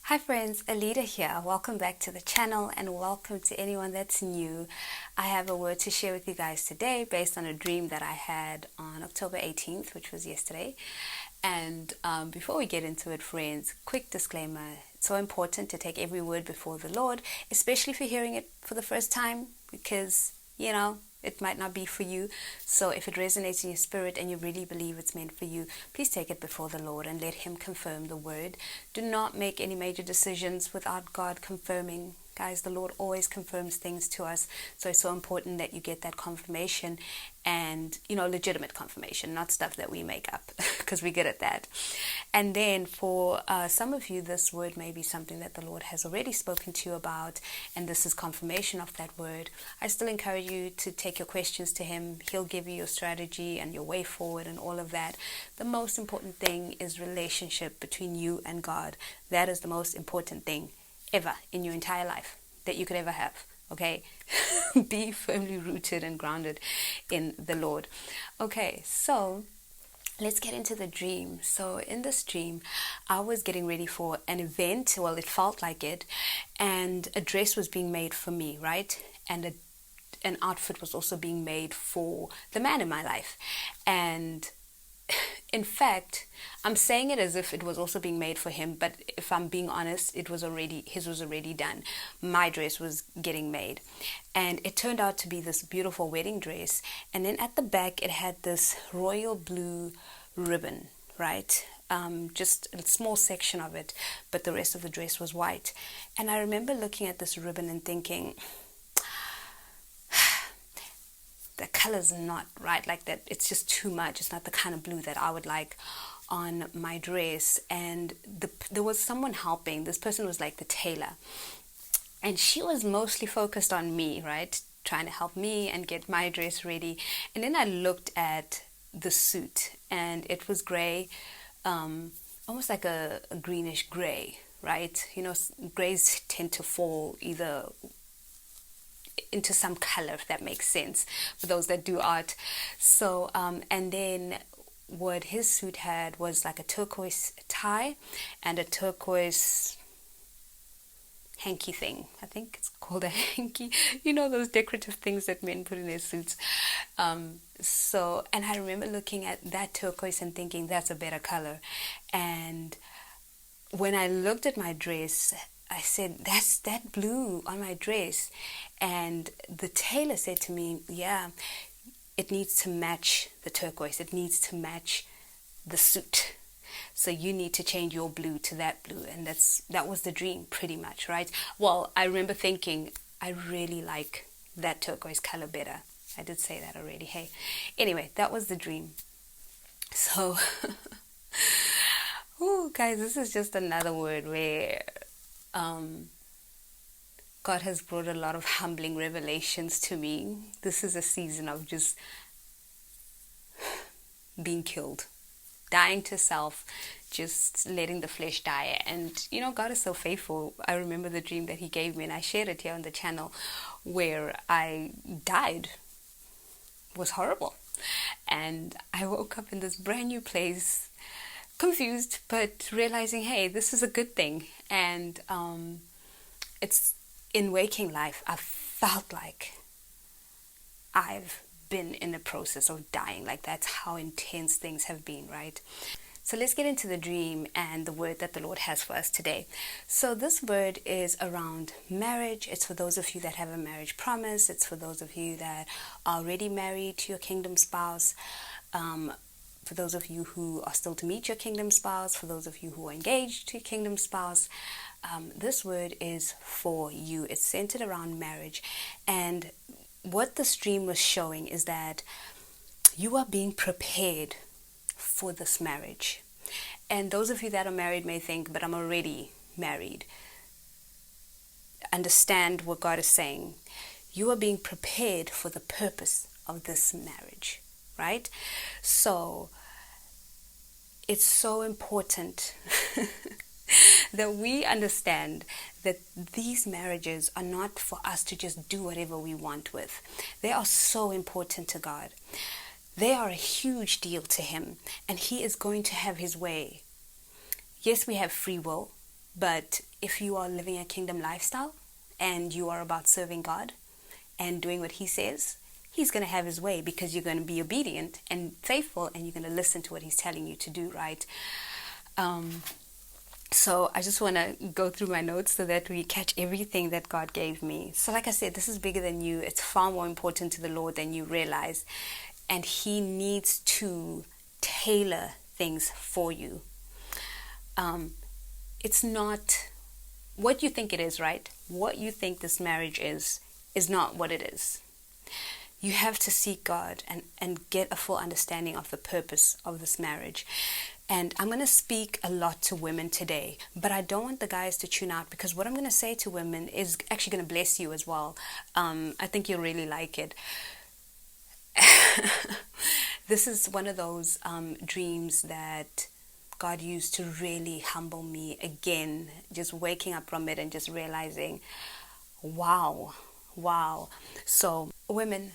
Hi friends, Alita here. Welcome back to the channel and welcome to anyone that's new. I have a word to share with you guys today based on a dream that I had on October 18th, which was yesterday. And before we get into it, friends, quick disclaimer. It's so important to take every word before the Lord, especially if you're hearing it for the first time, because, it might not be for you. So if it resonates in your spirit and you really believe it's meant for you, please take it before the Lord and let Him confirm the word. Do not make any major decisions without God confirming. Guys, the Lord always confirms things to us. So it's so important that you get that confirmation and, legitimate confirmation, not stuff that we make up, because we're good at that. And then for some of you, this word may be something that the Lord has already spoken to you about, and this is confirmation of that word. I still encourage you to take your questions to Him. He'll give you your strategy and your way forward and all of that. The most important thing is relationship between you and God. That is the most important thing ever in your entire life that you could ever have. Okay, be firmly rooted and grounded in the Lord. Okay, so let's get into the dream. So in this dream, I was getting ready for an event. Well, it felt like it, and a dress was being made for me, right? And an outfit was also being made for the man in my life. And in fact, I'm saying it as if it was also being made for him, but if I'm being honest, his was already done. My dress was getting made, and it turned out to be this beautiful wedding dress. And then at the back, it had this royal blue ribbon, right? Just a small section of it, but the rest of the dress was white. And I remember looking at this ribbon and thinking, the color's not right, like that. It's just too much. It's not the kind of blue that I would like on my dress. And there was someone helping. This person was like the tailor, and she was mostly focused on me, right, trying to help me and get my dress ready. And then I looked at the suit, and it was gray, almost like a greenish gray, right? Grays tend to fall either into some color, if that makes sense, for those that do art. So and then what his suit had was like a turquoise tie and a turquoise hanky thing. I think it's called a hanky, those decorative things that men put in their suits. So, and I remember looking at that turquoise and thinking, that's a better color. And when I looked at my dress, I said, that's that blue on my dress. And the tailor said to me, yeah, it needs to match the turquoise. It needs to match the suit. So you need to change your blue to that blue. And that was the dream, pretty much, right? Well, I remember thinking, I really like that turquoise color better. I did say that already. Hey, anyway, that was the dream. So, guys, this is just another word where God has brought a lot of humbling revelations to me. This is a season of just being killed, dying to self, just letting the flesh die. And God is so faithful. I remember the dream that He gave me, and I shared it here on the channel, where I died. It was horrible, and I woke up in this brand new place, confused, but realizing, hey, this is a good thing. And it's in waking life, I felt like I've been in the process of dying. Like, that's how intense things have been, right? So let's get into the dream and the word that the Lord has for us today. So this word is around marriage. It's for those of you that have a marriage promise. It's for those of you that are already married to your kingdom spouse. For those of you who are still to meet your kingdom spouse, for those of you who are engaged to your kingdom spouse, this word is for you. It's centered around marriage. And what this dream was showing is that you are being prepared for this marriage. And those of you that are married may think, but I'm already married. Understand what God is saying. You are being prepared for the purpose of this marriage, right? So it's so important that we understand that these marriages are not for us to just do whatever we want with. They are so important to God. They are a huge deal to Him, and He is going to have His way. Yes, we have free will, but if you are living a kingdom lifestyle and you are about serving God and doing what he says, he's going to have his way, because you're going to be obedient and faithful, and you're going to listen to what he's telling you to do, right? So I just want to go through my notes so that we catch everything that God gave me. So like I said, this is bigger than you. It's far more important to the Lord than you realize. And he needs to tailor things for you. It's not what you think it is, right? What you think this marriage is not what it is. You have to seek God and get a full understanding of the purpose of this marriage. And I'm going to speak a lot to women today, but I don't want the guys to tune out, because what I'm going to say to women is actually going to bless you as well. I think you'll really like it. This is one of those dreams that God used to really humble me again, just waking up from it and just realizing, wow. So women,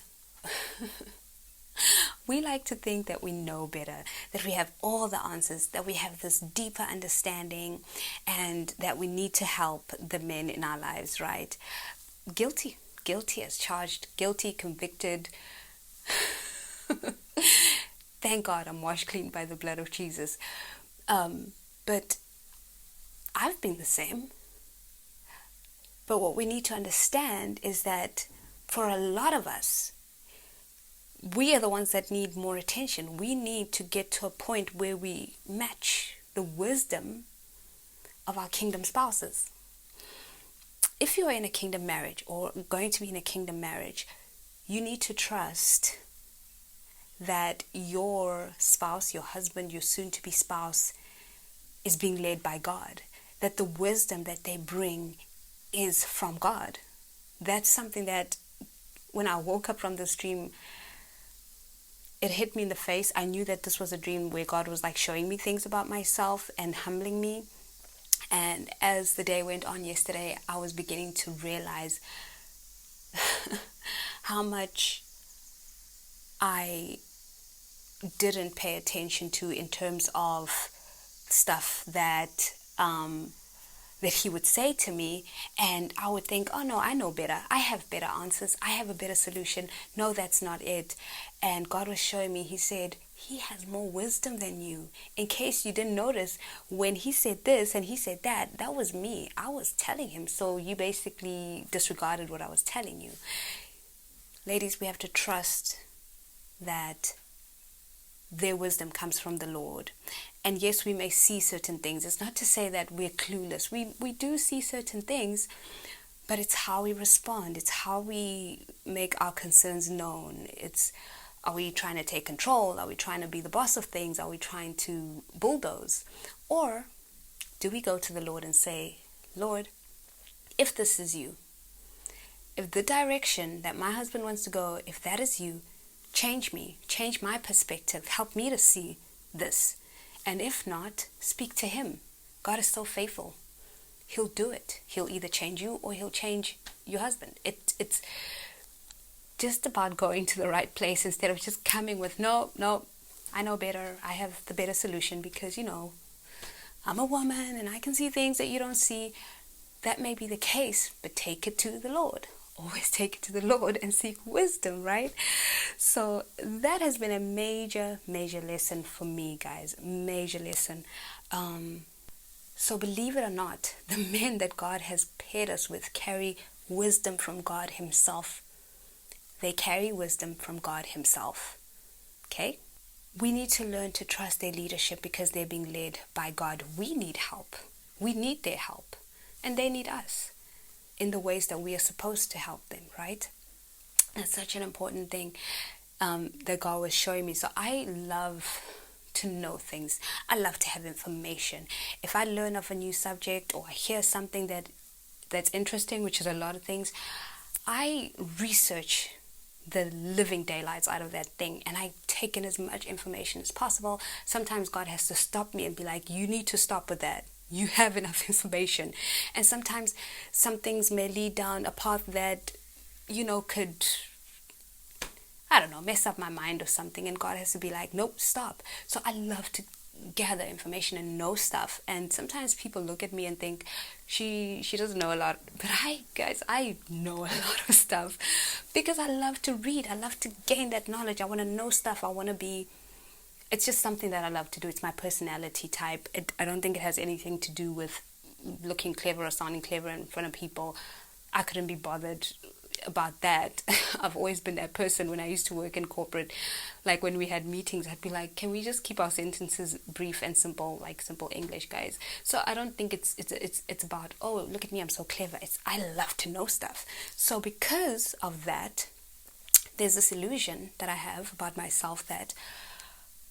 we like to think that we know better, that we have all the answers, that we have this deeper understanding, and that we need to help the men in our lives, right? Guilty as charged, guilty, convicted. Thank God I'm washed clean by the blood of Jesus. But I've been the same. But what we need to understand is that for a lot of us, we are the ones that need more attention. We need to get to a point where we match the wisdom of our kingdom spouses. If you are in a kingdom marriage or going to be in a kingdom marriage, you need to trust that your spouse, your husband, your soon-to-be spouse is being led by God, that the wisdom that they bring is from God. That's something that when I woke up from this dream, it hit me in the face. I knew that this was a dream where God was like showing me things about myself and humbling me. And as the day went on yesterday, I was beginning to realize how much I didn't pay attention to in terms of stuff that he would say to me, and I would think, oh no, I know better. I have better answers. I have a better solution. No, that's not it. And God was showing me, he said, he has more wisdom than you. In case you didn't notice, when he said this and he said that, that was me. I was telling him. So you basically disregarded what I was telling you. Ladies, we have to trust that their wisdom comes from the Lord. And yes, we may see certain things. It's not to say that we're clueless. We do see certain things, but it's how we respond. It's how we make our concerns known. Are we trying to take control? Are we trying to be the boss of things? Are we trying to bulldoze? Or do we go to the Lord and say, Lord, if this is you, if the direction that my husband wants to go, if that is you, change me, change my perspective, help me to see this. And if not, speak to him. God is so faithful. He'll do it. He'll either change you or he'll change your husband. It's just about going to the right place instead of just coming with, no, I know better. I have the better solution because, I'm a woman and I can see things that you don't see. That may be the case, but take it to the Lord. Always take it to the Lord and seek wisdom, right? So that has been a major lesson for me, guys. Major lesson. So believe it or not, the men that God has paired us with carry wisdom from God himself. They carry wisdom from God himself. Okay? We need to learn to trust their leadership because they're being led by God. We need help. We need their help. And they need us in the ways that we are supposed to help them, right? That's such an important thing that God was showing me. So I love to know things. I love to have information. If I learn of a new subject or I hear something that's interesting, which is a lot of things, I research the living daylights out of that thing and I take in as much information as possible. Sometimes God has to stop me and be like, you need to stop with that. You have enough information. And sometimes some things may lead down a path that, could, I don't know, mess up my mind or something. And God has to be like, nope, stop. So I love to gather information and know stuff. And sometimes people look at me and think she doesn't know a lot, but I know a lot of stuff because I love to read. I love to gain that knowledge. I want to know stuff. I want to be, it's just something that I love to do. It's my personality type. I don't think it has anything to do with looking clever or sounding clever in front of people. I couldn't be bothered about that. I've always been that person. When I used to work in corporate, like when we had meetings, I'd be like, can we just keep our sentences brief and simple, like simple English, guys? So I don't think it's about, oh, look at me, I'm so clever. It's, I love to know stuff. So because of that, there's this illusion that I have about myself that,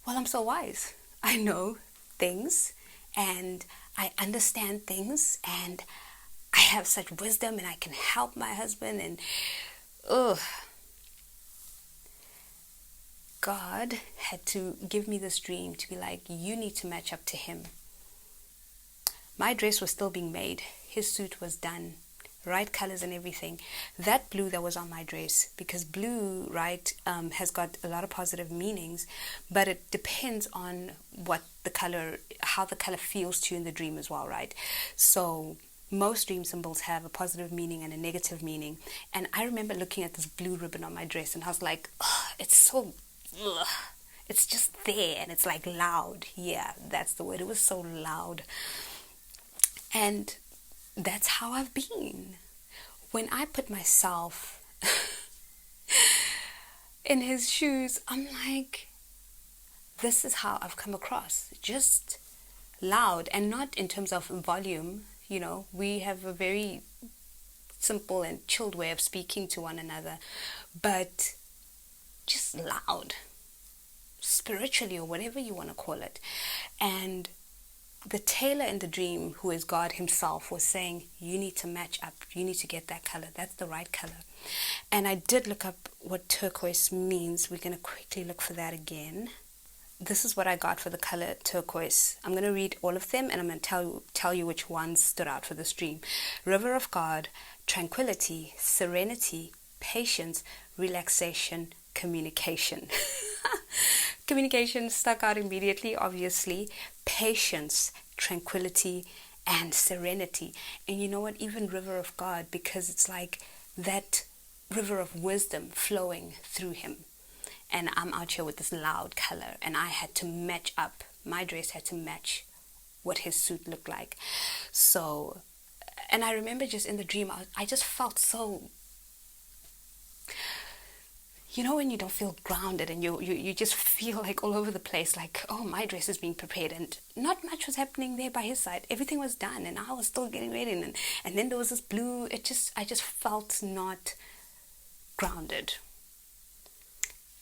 well, I'm so wise. I know things and I understand things and I have such wisdom and I can help my husband. And God had to give me this dream to be like, you need to match up to him. My dress was still being made. His suit was done. Right colors and everything. That blue that was on my dress, because blue, right, has got a lot of positive meanings, but it depends on what the color, how the color feels to you in the dream as well, right? So most dream symbols have a positive meaning and a negative meaning. And I remember looking at this blue ribbon on my dress and I was like, oh, it's so, ugh. It's just there and it's like loud. Yeah, that's the word. It was so loud. And that's how I've been. When I put myself in his shoes, I'm like, this is how I've come across. Just loud, and not in terms of volume. You know, we have a very simple and chilled way of speaking to one another, but just loud, spiritually, or whatever you want to call it. And the tailor in the dream, who is God himself, was saying, you need to match up. You need to get that color. That's the right color. And I did look up what turquoise means. We're going to quickly look for that again. This is what I got for the color turquoise. I'm going to read all of them and I'm going to tell you which ones stood out for this dream. River of God, tranquility, serenity, patience, relaxation, communication. Communication stuck out immediately, obviously. Patience, tranquility, and serenity. And you know what? Even River of God, because it's like that river of wisdom flowing through him. And I'm out here with this loud color, and I had to match up. My dress had to match what his suit looked like. So, and I remember just in the dream, I just felt so, you know, when you don't feel grounded and you just feel like all over the place, like, oh, my dress is being prepared, and not much was happening there by his side. Everything was done and I was still getting ready, and then there was this blue. I just felt not grounded.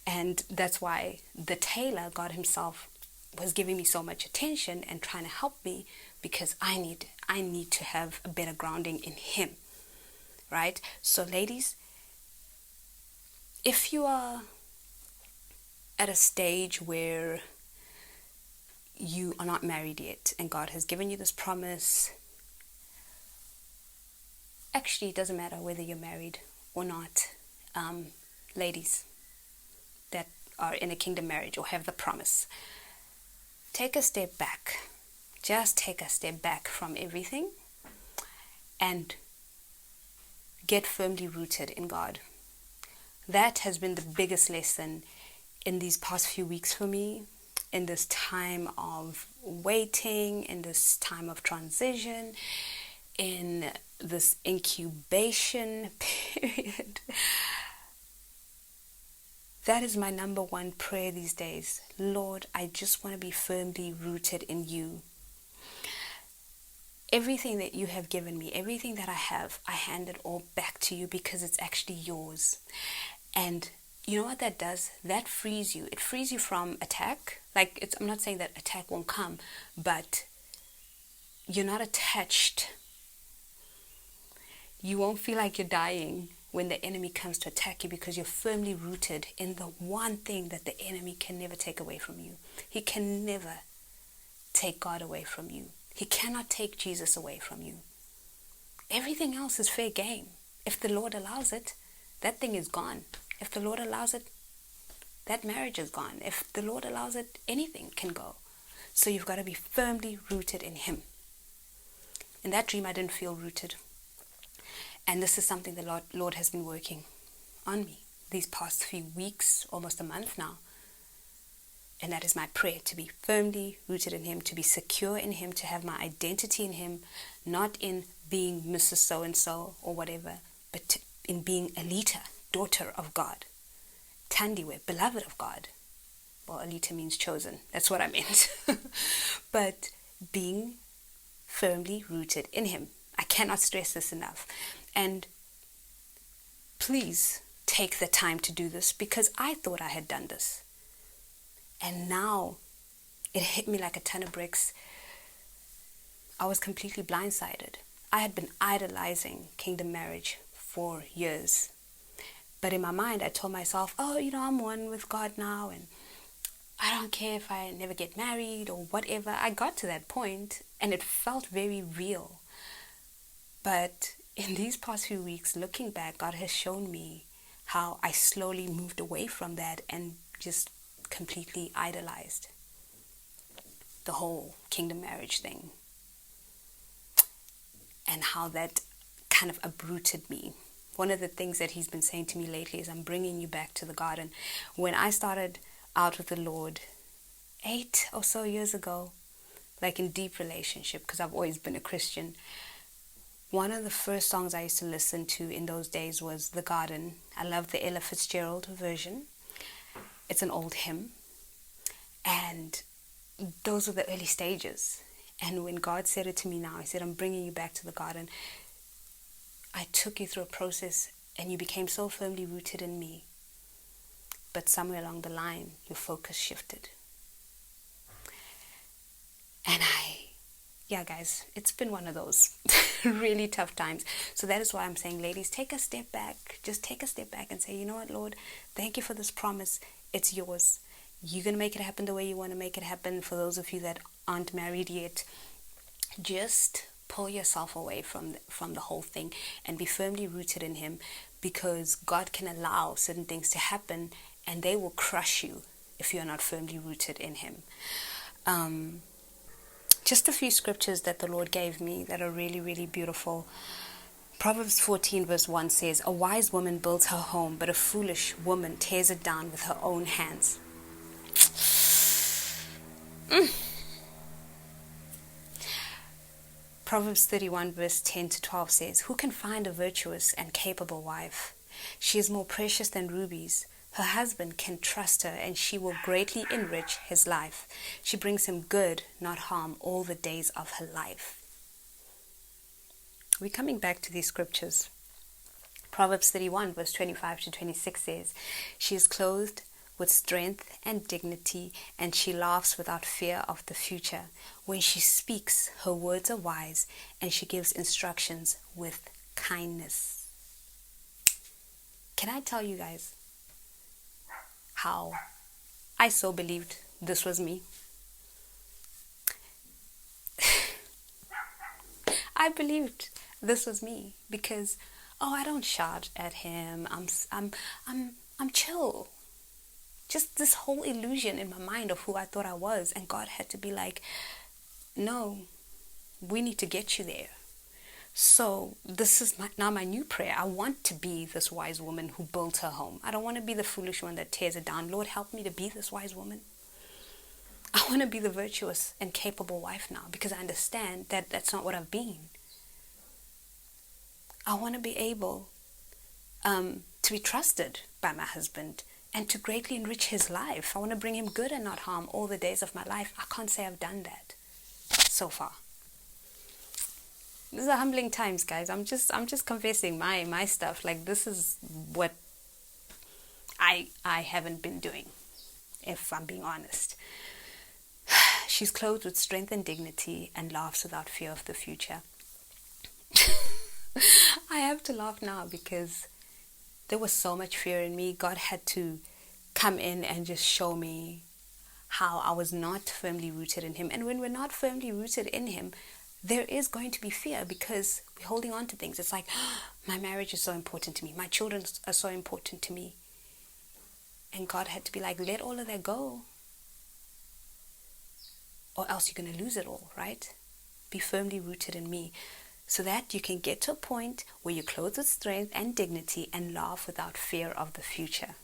And that's why the tailor, God himself, was giving me so much attention and trying to help me, because I need to have a better grounding in him, right? So ladies, if you are at a stage where you are not married yet and God has given you this promise, actually it doesn't matter whether you're married or not. Ladies that are in a kingdom marriage or have the promise, take a step back. Just take a step back from everything and get firmly rooted in God. That has been the biggest lesson in these past few weeks for me, in this time of waiting, in this time of transition, in this incubation period. That is my number one prayer these days. Lord, I just want to be firmly rooted in you. Everything that you have given me, everything that I have, I hand it all back to you because it's actually yours. And you know what that does? That frees you. It frees you from attack. Like, I'm not saying that attack won't come, but you're not attached. You won't feel like you're dying when the enemy comes to attack you, because you're firmly rooted in the one thing that the enemy can never take away from you. He can never take God away from you. He cannot take Jesus away from you. Everything else is fair game. If the Lord allows it, that thing is gone. If the Lord allows it, that marriage is gone. If the Lord allows it, anything can go. So you've got to be firmly rooted in him. In that dream, I didn't feel rooted. And this is something the Lord has been working on me these past few weeks, almost a month now. And that is my prayer, to be firmly rooted in him, to be secure in him, to have my identity in him, not in being Mrs. So-and-so or whatever, but in being Alita, daughter of God. Tandiwe, beloved of God. Well, Alita means chosen. That's what I meant. But being firmly rooted in him. I cannot stress this enough. And please take the time to do this, because I thought I had done this. And now it hit me like a ton of bricks. I was completely blindsided. I had been idolizing kingdom marriage for years. But in my mind, I told myself, oh, I'm one with God now, and I don't care if I never get married or whatever. I got to that point, and it felt very real. But in these past few weeks, looking back, God has shown me how I slowly moved away from that and just completely idolized the whole kingdom marriage thing, and how that kind of uprooted me. One of the things that he's been saying to me lately is, I'm bringing you back to the garden. When I started out with the Lord 8 or so years ago, like in deep relationship, because I've always been a Christian, one of the first songs I used to listen to in those days was The Garden. I love the Ella Fitzgerald version. It's an old hymn. And those were the early stages. And when God said it to me now, he said, I'm bringing you back to the garden. I took you through a process, and you became so firmly rooted in me. But somewhere along the line, your focus shifted. And guys, it's been one of those really tough times. So that is why I'm saying, ladies, take a step back. Just take a step back and say, you know what, Lord, thank you for this promise. It's yours. You're going to make it happen the way you want to make it happen. For those of you that aren't married yet, just pull yourself away from the whole thing and be firmly rooted in him, because God can allow certain things to happen, and they will crush you if you're not firmly rooted in him. Just a few scriptures that the Lord gave me that are really, really beautiful. Proverbs 14 verse 1 says, a wise woman builds her home, but a foolish woman tears it down with her own hands. Proverbs 31 verse 10 to 12 says, who can find a virtuous and capable wife? She is more precious than rubies. Her husband can trust her, and she will greatly enrich his life. She brings him good, not harm, all the days of her life. We're coming back to these scriptures. Proverbs 31 verse 25 to 26 says, she is clothed with strength and dignity, and she laughs without fear of the future. When she speaks, her words are wise, and she gives instructions with kindness. Can I tell you guys how I so believed this was me? I believed this was me because, I don't shout at him. I'm chill. Just this whole illusion in my mind of who I thought I was, and God had to be like, no, we need to get you there. So this is now my new prayer. I want to be this wise woman who built her home. I don't want to be the foolish one that tears it down. Lord, help me to be this wise woman. I want to be the virtuous and capable wife now, because I understand that that's not what I've been. I want to be able to be trusted by my husband and to greatly enrich his life. I want to bring him good and not harm all the days of my life. I can't say I've done that so far. These are humbling times, guys. I'm just confessing my stuff. Like, this is what I haven't been doing, if I'm being honest. She's clothed with strength and dignity and laughs without fear of the future. I have to laugh now because there was so much fear in me. God had to come in and just show me how I was not firmly rooted in him. And when we're not firmly rooted in him, there is going to be fear because we're holding on to things. It's like, my marriage is so important to me. My children are so important to me. And God had to be like, let all of that go. or else you're going to lose it all, right? Be firmly rooted in me, so that you can get to a point where you're clothed with strength and dignity and laugh without fear of the future.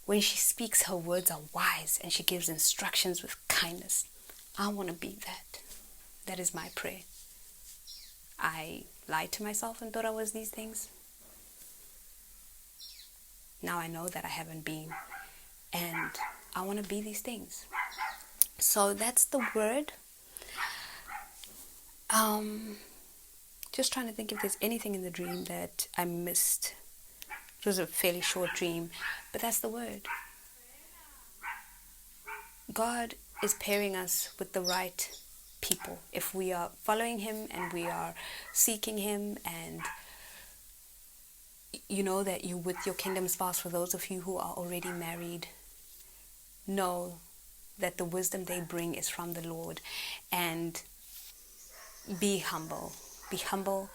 When she speaks, her words are wise, and she gives instructions with kindness. I want to be that. That is my prayer. I lied to myself and thought I was these things. Now I know that I haven't been, and I want to be these things. So that's the word. Just trying to think if there's anything in the dream that I missed. It was a fairly short dream, but that's the word. God is pairing us with the right people. If we are following Him and we are seeking Him, and you know that you're with your kingdom spouse. For those of you who are already married, know that the wisdom they bring is from the Lord, and be humble. Be humble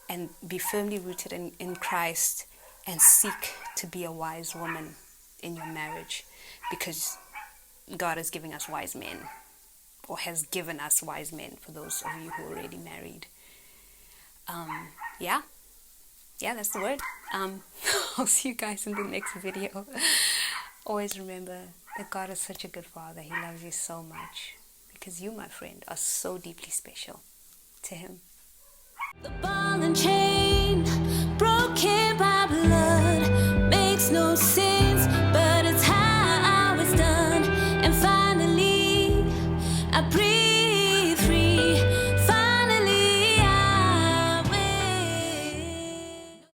and be firmly rooted in Christ, and seek to be a wise woman in your marriage, because God is giving us wise men, or has given us wise men, for those of you who are already married. Yeah, that's the word. I'll see you guys in the next video. Always remember that God is such a good Father. He loves you so much, because you, my friend, are so deeply special to Him. The ball and chain broken.